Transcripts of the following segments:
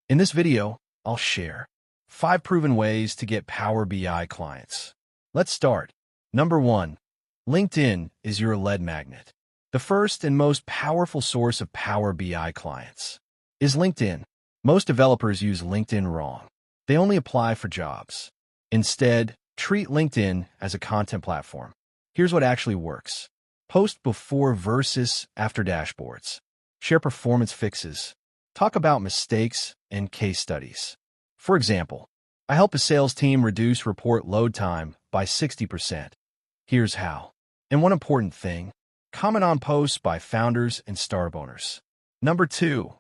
In this video, I'll share 5 proven ways to get Power BI clients. Let's start. Number 1. LinkedIn is your lead magnet. The first and most powerful source of Power BI clients is LinkedIn. Most developers use LinkedIn wrong. They only apply for jobs. Instead, treat LinkedIn as a content platform. Here's what actually works. Post before versus after dashboards. Share performance fixes. Talk about mistakes and case studies. For example, I help a sales team reduce report load time by 60%. Here's how. And one important thing, comment on posts by founders and startup owners. Number 2,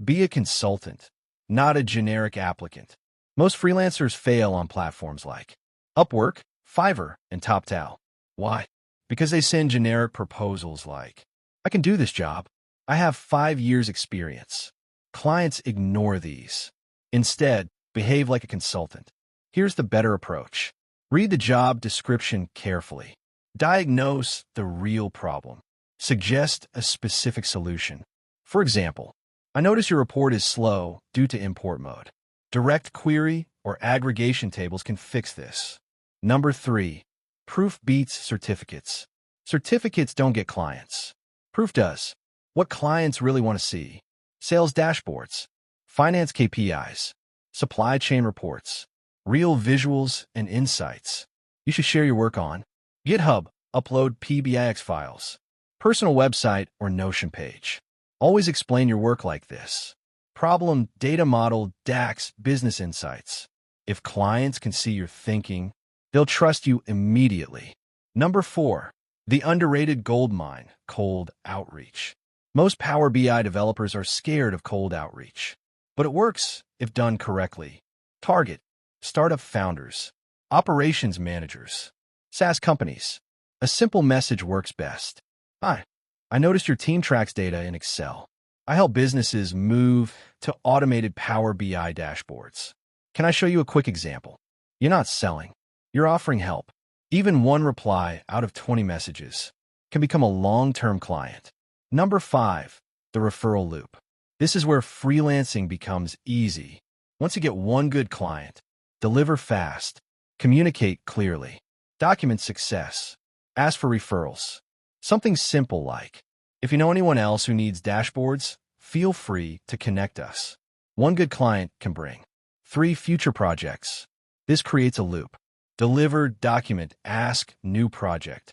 be a consultant, not a generic applicant. Most freelancers fail on platforms like Upwork, Fiverr, and TopTal. Why? Because they send generic proposals like, I can do this job. I have 5 years experience. Clients ignore these. Instead, behave like a consultant. Here's the better approach. Read the job description carefully. Diagnose the real problem. Suggest a specific solution. For example, I notice your report is slow due to import mode. Direct query or aggregation tables can fix this. Number 3, proof beats certificates. Certificates don't get clients. Proof does. What clients really want to see? Sales dashboards, finance KPIs, supply chain reports, real visuals and insights. You should share your work on GitHub, upload PBIX files, personal website or Notion page. Always explain your work like this. Problem, data model, DAX, business insights. If clients can see your thinking, they'll trust you immediately. Number 4, the underrated goldmine, cold outreach. Most Power BI developers are scared of cold outreach, but it works if done correctly. Target startup founders, operations managers, SaaS companies. A simple message works best. Hi, I noticed your team tracks data in Excel. I help businesses move to automated Power BI dashboards. Can I show you a quick example? You're not selling. You're offering help. Even one reply out of 20 messages can become a long-term client. Number 5, the referral loop. This is where freelancing becomes easy. Once you get one good client, deliver fast, communicate clearly, document success, ask for referrals. Something simple like, if you know anyone else who needs dashboards, feel free to connect us. One good client can bring 3 future projects. This creates a loop. Deliver, document, ask, new project.